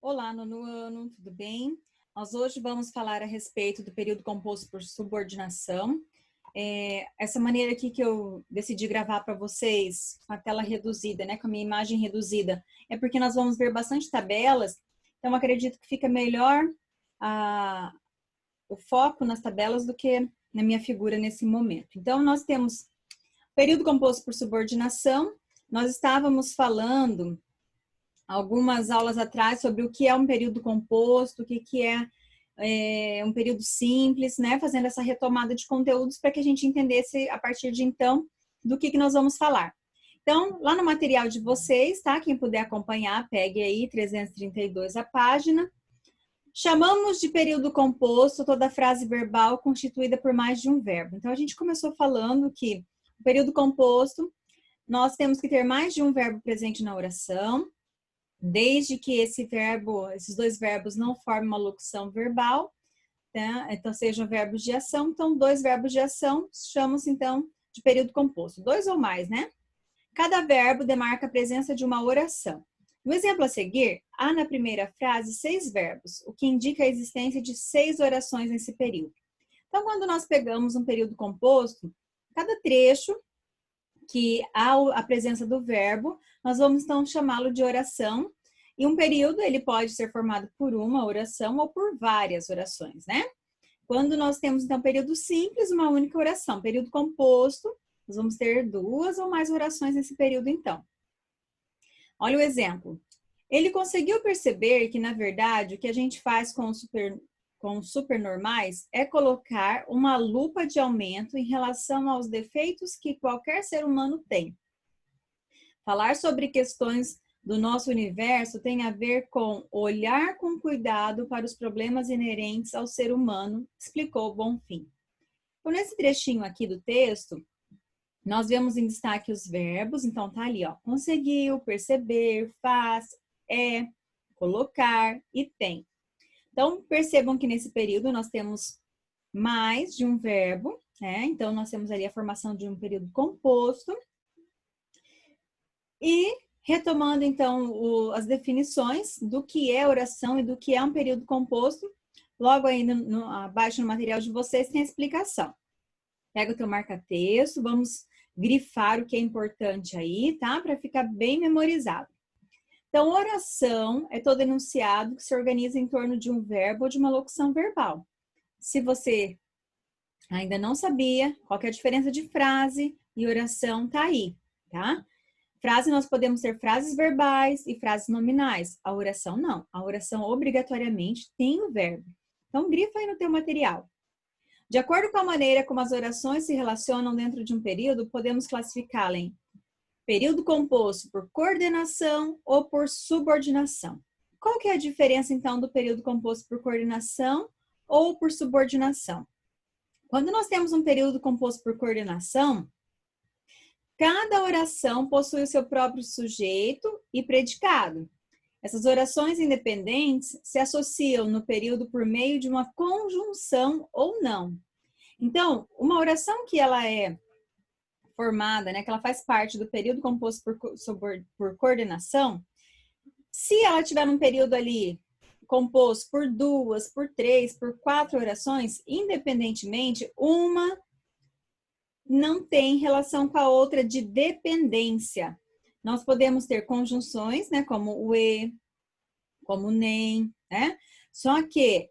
Olá, nono ano, tudo bem? Nós hoje vamos falar a respeito do período composto por subordinação. Essa maneira aqui que eu decidi gravar para vocês, com a tela reduzida, né, com a minha imagem reduzida, é porque nós vamos ver bastante tabelas, então acredito que fica melhor o foco nas tabelas do que na minha figura nesse momento. Então, nós temos período composto por subordinação. Nós estávamos falando algumas aulas atrás sobre o que é um período composto, o que é um período simples, né? Fazendo essa retomada de conteúdos para que a gente entendesse a partir de então do que nós vamos falar. Então, lá no material de vocês, tá? Quem puder acompanhar, pegue aí 332 a página. Chamamos de período composto toda frase verbal constituída por mais de um verbo. Então, a gente começou falando que o período composto, nós temos que ter mais de um verbo presente na oração, desde que esses dois verbos não formem uma locução verbal, tá? Então sejam verbos de ação. Então, dois verbos de ação chamam-se então de período composto, dois ou mais, né? Cada verbo demarca a presença de uma oração. No exemplo a seguir, há na primeira frase 6 verbos, o que indica a existência de 6 orações nesse período. Então, quando nós pegamos um período composto, cada trecho que há a presença do verbo, nós vamos então chamá-lo de oração. E um período, ele pode ser formado por uma oração ou por várias orações, né? Quando nós temos, então, período simples, uma única oração. Período composto, nós vamos ter 2 ou mais orações nesse período, então. Olha o exemplo. Ele conseguiu perceber que, na verdade, o que a gente faz com os supernormais é colocar uma lupa de aumento em relação aos defeitos que qualquer ser humano tem. Falar sobre questões do nosso universo tem a ver com olhar com cuidado para os problemas inerentes ao ser humano, explicou Bonfim. Então, nesse trechinho aqui do texto, nós vemos em destaque os verbos, então tá ali, ó, conseguiu, perceber, faz, é, colocar e tem. Então, percebam que nesse período nós temos mais de um verbo, né? Então, nós temos ali a formação de um período composto. E retomando, então, as definições do que é oração e do que é um período composto, logo aí abaixo no material de vocês tem a explicação. Pega o teu marca-texto, vamos grifar o que é importante aí, tá? Para ficar bem memorizado. Então, oração é todo enunciado que se organiza em torno de um verbo ou de uma locução verbal. Se você ainda não sabia qual que é a diferença de frase e oração, tá aí, tá? Frase, nós podemos ter frases verbais e frases nominais. A oração, não. A oração, obrigatoriamente, tem o verbo. Então, grifa aí no teu material. De acordo com a maneira como as orações se relacionam dentro de um período, podemos classificá-la em período composto por coordenação ou por subordinação. Qual que é a diferença, então, do período composto por coordenação ou por subordinação? Quando nós temos um período composto por coordenação, cada oração possui o seu próprio sujeito e predicado. Essas orações independentes se associam no período por meio de uma conjunção ou não. Então, uma oração que ela é formada, né, que ela faz parte do período composto por coordenação, se ela tiver um período ali composto por 2, por 3, por 4 orações, independentemente, uma não tem relação com a outra de dependência. Nós podemos ter conjunções, né, como o e, como o nem, né? Só que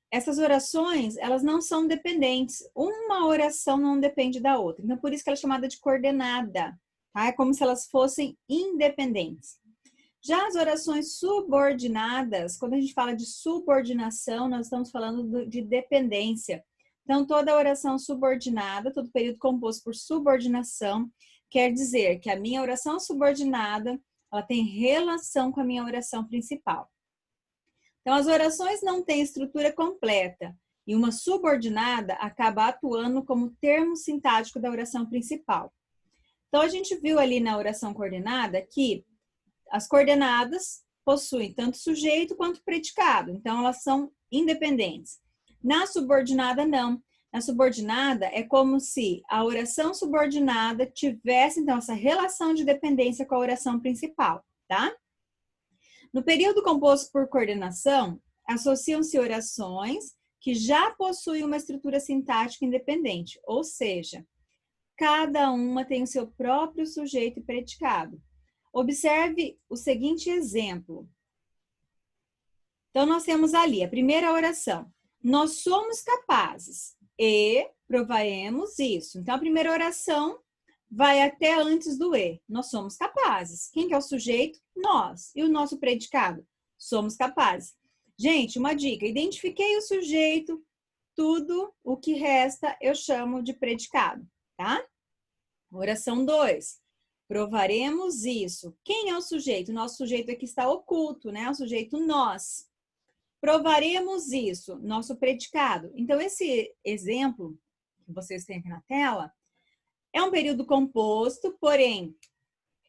essas orações, elas não são dependentes. Uma oração não depende da outra. Então, por isso que ela é chamada de coordenada, tá? É como se elas fossem independentes. Já as orações subordinadas, quando a gente fala de subordinação, nós estamos falando de dependência. Então, toda oração subordinada, todo período composto por subordinação, quer dizer que a minha oração subordinada, ela tem relação com a minha oração principal. Então, as orações não têm estrutura completa e uma subordinada acaba atuando como termo sintático da oração principal. Então, a gente viu ali na oração coordenada que as coordenadas possuem tanto sujeito quanto predicado, então elas são independentes. Na subordinada, não. Na subordinada, é como se a oração subordinada tivesse, então, essa relação de dependência com a oração principal, tá? No período composto por coordenação, associam-se orações que já possuem uma estrutura sintática independente, ou seja, cada uma tem o seu próprio sujeito e predicado. Observe o seguinte exemplo. Então, nós temos ali a primeira oração. Nós somos capazes e provaremos isso. Então, a primeira oração vai até antes do e. Nós somos capazes. Quem que é o sujeito? Nós. E o nosso predicado? Somos capazes. Gente, uma dica. Identifiquei o sujeito, tudo o que resta eu chamo de predicado, tá? Oração 2. Provaremos isso. Quem é o sujeito? O nosso sujeito aqui está oculto, né? O sujeito nós. Provaremos isso, nosso predicado. Então, esse exemplo que vocês têm aqui na tela é um período composto, porém,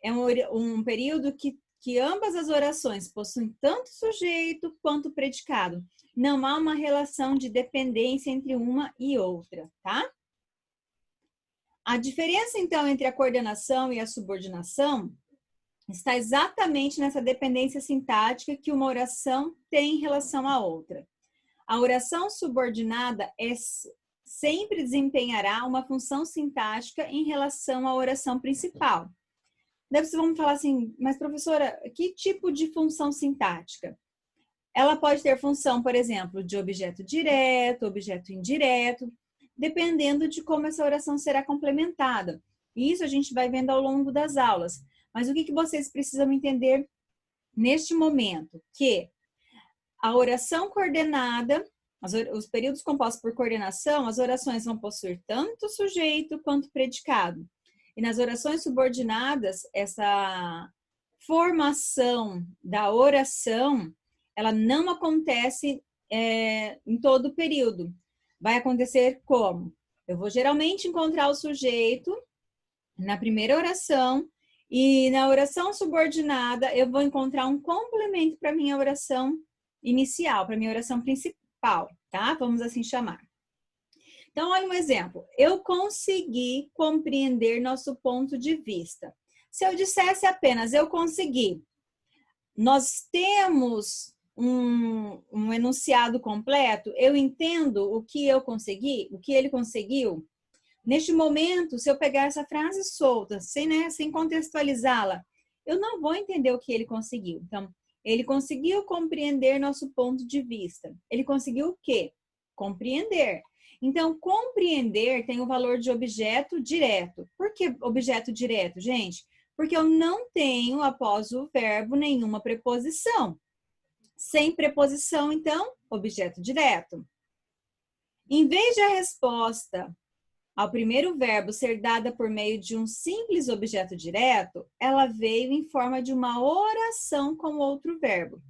é um período que ambas as orações possuem tanto sujeito quanto predicado. Não há uma relação de dependência entre uma e outra, tá? A diferença, então, entre a coordenação e a subordinação está exatamente nessa dependência sintática que uma oração tem em relação à outra. A oração subordinada sempre desempenhará uma função sintática em relação à oração principal. Daí vocês vão falar assim, mas professora, que tipo de função sintática? Ela pode ter função, por exemplo, de objeto direto, objeto indireto, dependendo de como essa oração será complementada. E isso a gente vai vendo ao longo das aulas. Mas o que vocês precisam entender neste momento? Que a oração coordenada, os períodos compostos por coordenação, as orações vão possuir tanto sujeito quanto predicado. E nas orações subordinadas, essa formação da oração, ela não acontece em todo o período. Vai acontecer como? Eu vou geralmente encontrar o sujeito na primeira oração, e na oração subordinada, eu vou encontrar um complemento para minha oração inicial, para minha oração principal, tá? Vamos assim chamar. Então, olha um exemplo. Eu consegui compreender nosso ponto de vista. Se eu dissesse apenas eu consegui, nós temos um enunciado completo, eu entendo o que eu consegui, o que ele conseguiu. Neste momento, se eu pegar essa frase solta, sem contextualizá-la, eu não vou entender o que ele conseguiu. Então, ele conseguiu compreender nosso ponto de vista. Ele conseguiu o quê? Compreender. Então, compreender tem o valor de objeto direto. Por que objeto direto, gente? Porque eu não tenho, após o verbo, nenhuma preposição. Sem preposição, então, objeto direto. Em vez de a resposta ao primeiro verbo ser dada por meio de um simples objeto direto, ela veio em forma de uma oração com outro verbo.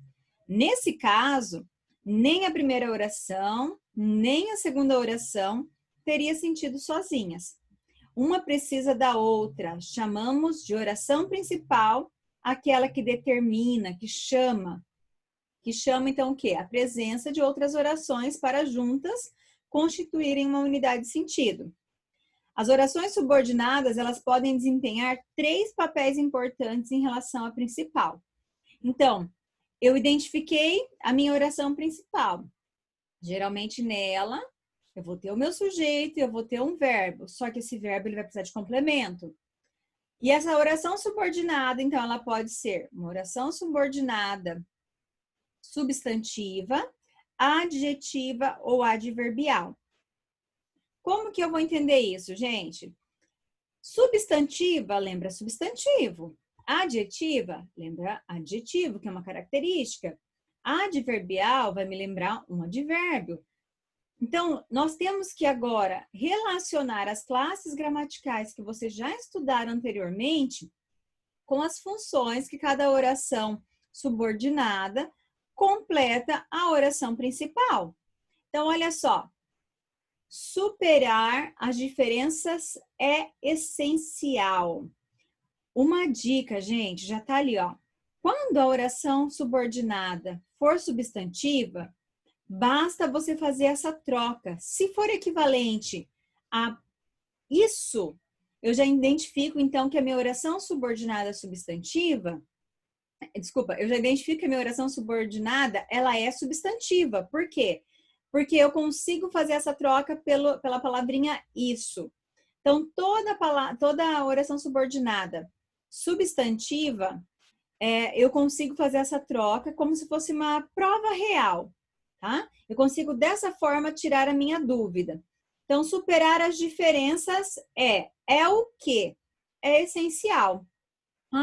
Nesse caso, nem a primeira oração, nem a segunda oração teria sentido sozinhas. Uma precisa da outra. Chamamos de oração principal aquela que determina, que chama então o quê? A presença de outras orações para juntas constituírem uma unidade de sentido. As orações subordinadas, elas podem desempenhar 3 papéis importantes em relação à principal. Então, eu identifiquei a minha oração principal. Geralmente nela, eu vou ter o meu sujeito e eu vou ter um verbo, só que esse verbo ele vai precisar de complemento. E essa oração subordinada, então, ela pode ser uma oração subordinada substantiva, adjetiva ou adverbial. Como que eu vou entender isso, gente? Substantiva lembra substantivo. Adjetiva lembra adjetivo, que é uma característica. Adverbial vai me lembrar um advérbio. Então, nós temos que agora relacionar as classes gramaticais que vocês já estudaram anteriormente com as funções que cada oração subordinada completa a oração principal. Então, olha só. Superar as diferenças é essencial. Uma dica, gente, já tá ali, ó. Quando a oração subordinada for substantiva, basta você fazer essa troca. Se for equivalente a isso, eu já identifico, então, que a minha oração subordinada substantiva Desculpa, eu já identifico que a minha oração subordinada, ela é substantiva. Por quê? Porque eu consigo fazer essa troca pela palavrinha isso. Então, toda oração subordinada substantiva, eu consigo fazer essa troca como se fosse uma prova real, tá? Eu consigo, dessa forma, tirar a minha dúvida. Então, superar as diferenças é o quê? É essencial.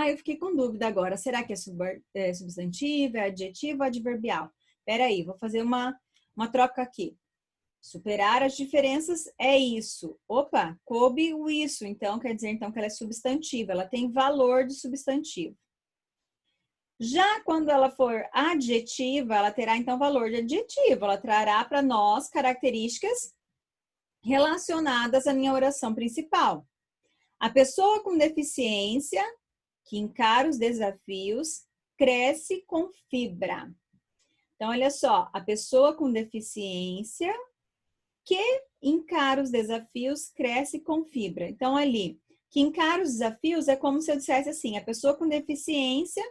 Eu fiquei com dúvida agora. Será que é substantivo, é adjetivo ou adverbial? Peraí, vou fazer uma troca aqui. Superar as diferenças é isso. Opa, coube o isso. Então, quer dizer então que ela é substantiva. Ela tem valor de substantivo. Já quando ela for adjetiva, ela terá então valor de adjetivo. Ela trará para nós características relacionadas à minha oração principal. A pessoa com deficiência que encara os desafios cresce com fibra. Então, olha só, a pessoa com deficiência que encara os desafios cresce com fibra. Então, ali, que encara os desafios é como se eu dissesse assim, a pessoa com deficiência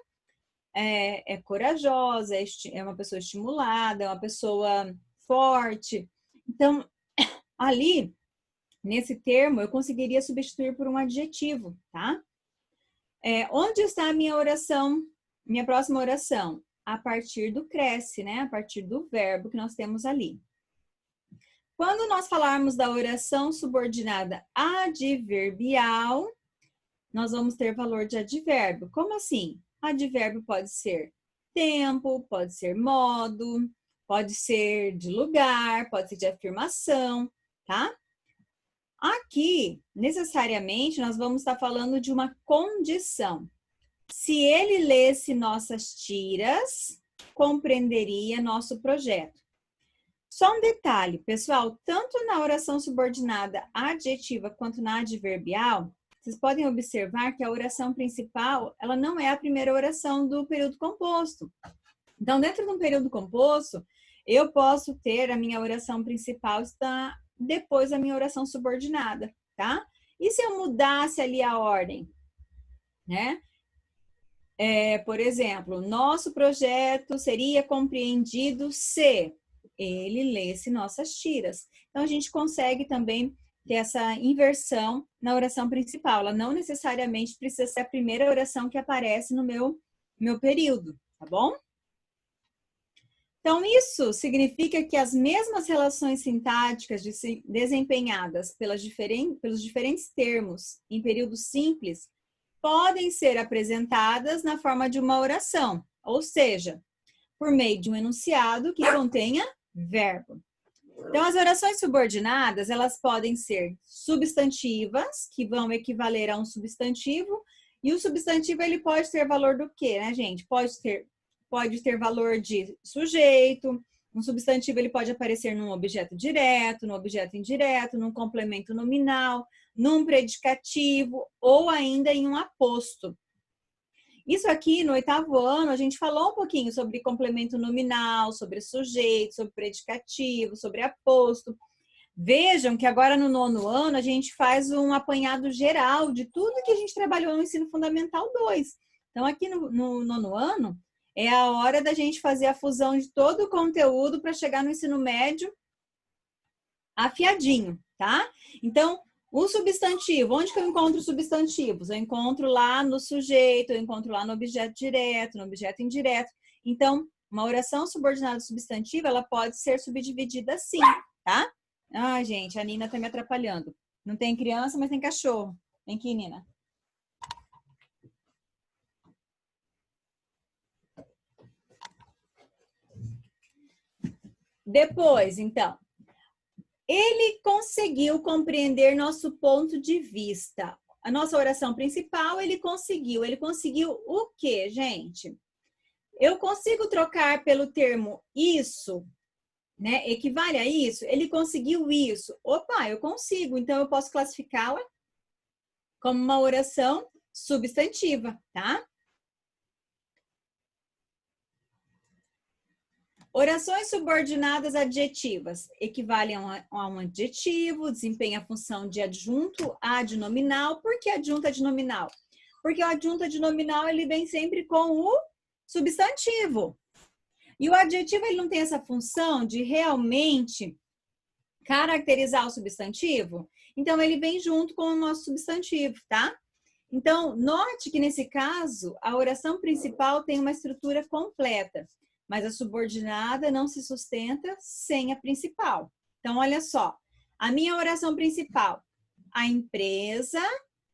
é corajosa, é uma pessoa estimulada, é uma pessoa forte. Então, ali, nesse termo, eu conseguiria substituir por um adjetivo, tá? Onde está a minha oração, minha próxima oração? A partir do cresce, né? A partir do verbo que nós temos ali. Quando nós falarmos da oração subordinada adverbial, nós vamos ter valor de advérbio. Como assim? Advérbio pode ser tempo, pode ser modo, pode ser de lugar, pode ser de afirmação, tá? Aqui, necessariamente, nós vamos estar falando de uma condição. Se ele lesse nossas tiras, compreenderia nosso projeto. Só um detalhe, pessoal, tanto na oração subordinada adjetiva quanto na adverbial, vocês podem observar que a oração principal, ela não é a primeira oração do período composto. Então, dentro de um período composto, eu posso ter a minha oração principal está depois da minha oração subordinada, tá? E se eu mudasse ali a ordem, né? Por exemplo, nosso projeto seria compreendido se ele lesse nossas tiras. Então, a gente consegue também ter essa inversão na oração principal. Ela não necessariamente precisa ser a primeira oração que aparece no meu período, tá bom? Então, isso significa que as mesmas relações sintáticas desempenhadas pelos diferentes termos em período simples podem ser apresentadas na forma de uma oração, ou seja, por meio de um enunciado que contenha verbo. Então, as orações subordinadas, elas podem ser substantivas, que vão equivaler a um substantivo, e o substantivo, ele pode ter valor do quê, né, gente? Pode ter valor de sujeito, um substantivo ele pode aparecer num objeto direto, num objeto indireto, num complemento nominal, num predicativo ou ainda em um aposto. Isso aqui no 8º ano a gente falou um pouquinho sobre complemento nominal, sobre sujeito, sobre predicativo, sobre aposto. Vejam que agora no 9º ano a gente faz um apanhado geral de tudo que a gente trabalhou no Ensino Fundamental 2. Então aqui no 9º ano é a hora da gente fazer a fusão de todo o conteúdo para chegar no ensino médio afiadinho, tá? Então, o substantivo, onde que eu encontro substantivos? Eu encontro lá no sujeito, eu encontro lá no objeto direto, no objeto indireto. Então, uma oração subordinada substantiva, ela pode ser subdividida assim, tá? Ai, gente, a Nina tá me atrapalhando. Não tem criança, mas tem cachorro. Vem aqui, Nina. Depois, então, ele conseguiu compreender nosso ponto de vista. A nossa oração principal, ele conseguiu. Ele conseguiu o quê, gente? Eu consigo trocar pelo termo isso, né? Equivale a isso? Ele conseguiu isso. Opa, eu consigo. Então, eu posso classificá-la como uma oração substantiva, tá? Orações subordinadas adjetivas equivalem a um adjetivo, desempenha a função de adjunto adnominal. Por que adjunto adnominal? Porque o adjunto adnominal ele vem sempre com o substantivo. E o adjetivo, ele não tem essa função de realmente caracterizar o substantivo? Então, ele vem junto com o nosso substantivo, tá? Então, note que nesse caso, a oração principal tem uma estrutura completa, mas a subordinada não se sustenta sem a principal. Então, olha só, a minha oração principal, a empresa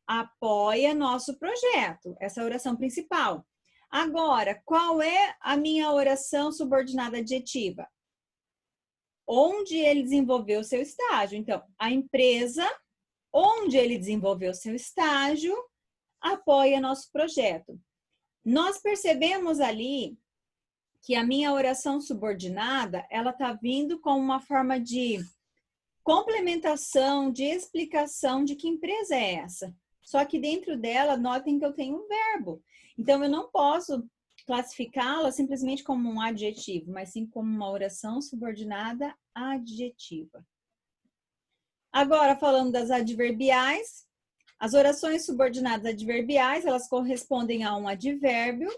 apoia nosso projeto, essa é a oração principal. Agora, qual é a minha oração subordinada adjetiva? Onde ele desenvolveu o seu estágio. Então, a empresa, onde ele desenvolveu o seu estágio, apoia nosso projeto. Nós percebemos ali que a minha oração subordinada, ela está vindo com uma forma de complementação, de explicação de que empresa é essa. Só que dentro dela, notem que eu tenho um verbo. Então, eu não posso classificá-la simplesmente como um adjetivo, mas sim como uma oração subordinada adjetiva. Agora, falando das adverbiais, as orações subordinadas adverbiais, elas correspondem a um advérbio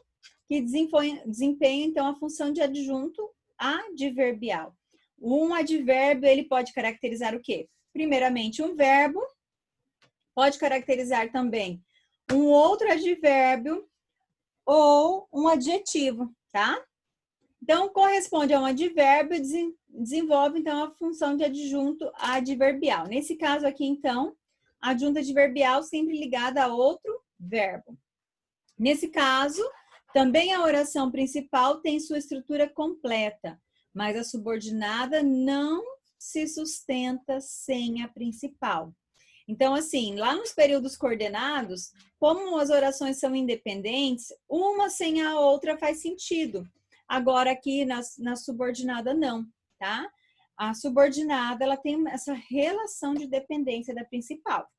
que desempenha, então, a função de adjunto adverbial. Um advérbio, ele pode caracterizar o quê? Primeiramente, um verbo, pode caracterizar também um outro advérbio ou um adjetivo, tá? Então, corresponde a um advérbio e desenvolve, então, a função de adjunto adverbial. Nesse caso aqui, então, adjunto adverbial sempre ligada a outro verbo. Nesse caso, também a oração principal tem sua estrutura completa, mas a subordinada não se sustenta sem a principal. Então, assim, lá nos períodos coordenados, como as orações são independentes, uma sem a outra faz sentido. Agora, aqui na subordinada, não, tá? A subordinada, ela tem essa relação de dependência da principal.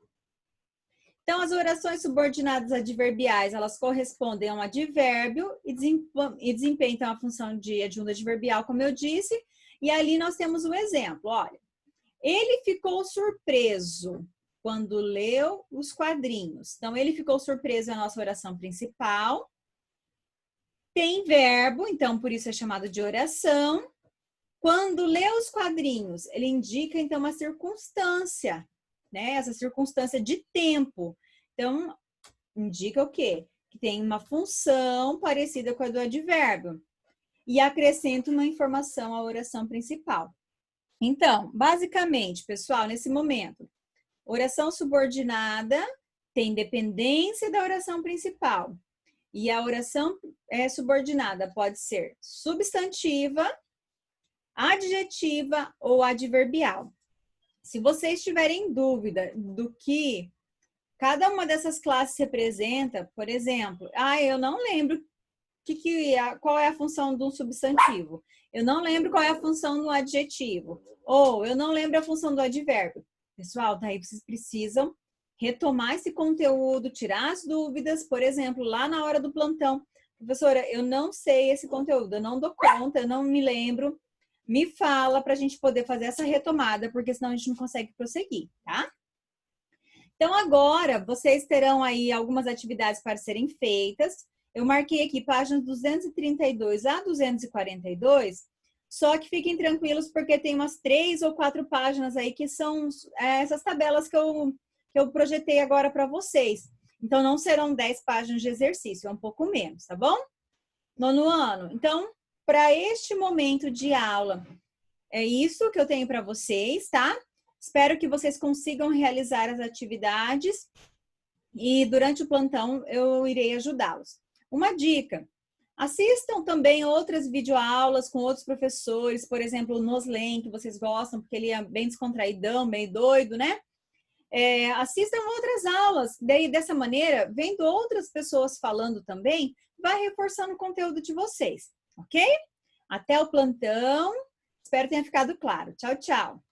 Então, as orações subordinadas adverbiais, elas correspondem a um advérbio e desempenham então, a função de adjunto adverbial, como eu disse. E ali nós temos um exemplo, olha. Ele ficou surpreso quando leu os quadrinhos. Então, ele ficou surpreso é a nossa oração principal. Tem verbo, então, por isso é chamado de oração. Quando lê os quadrinhos, ele indica, então, uma circunstância, né? Essa circunstância de tempo. Então, indica o quê? Que tem uma função parecida com a do advérbio. E acrescenta uma informação à oração principal. Então, basicamente, pessoal, nesse momento, oração subordinada tem dependência da oração principal. E a oração subordinada pode ser substantiva, adjetiva ou adverbial. Se vocês tiverem dúvida do que cada uma dessas classes representa, por exemplo, eu não lembro qual é a função de um substantivo. Eu não lembro qual é a função do adjetivo. Ou eu não lembro a função do advérbio. Pessoal, daí vocês precisam retomar esse conteúdo, tirar as dúvidas, por exemplo, lá na hora do plantão. Professora, eu não sei esse conteúdo, eu não dou conta, eu não me lembro. Me fala para a gente poder fazer essa retomada, porque senão a gente não consegue prosseguir, tá? Então, agora, vocês terão aí algumas atividades para serem feitas. Eu marquei aqui páginas 232 a 242, só que fiquem tranquilos, porque tem umas 3 ou 4 páginas aí que são essas tabelas que eu projetei agora para vocês. Então, não serão 10 páginas de exercício, é um pouco menos, tá bom? Nono ano. Então, para este momento de aula, é isso que eu tenho para vocês, tá? Espero que vocês consigam realizar as atividades e durante o plantão eu irei ajudá-los. Uma dica, assistam também outras videoaulas com outros professores, por exemplo, o Noslen, que vocês gostam, porque ele é bem descontraidão, meio doido, né? Assistam outras aulas, daí dessa maneira, vendo outras pessoas falando também, vai reforçando o conteúdo de vocês, ok? Até o plantão, espero que tenha ficado claro. Tchau, tchau!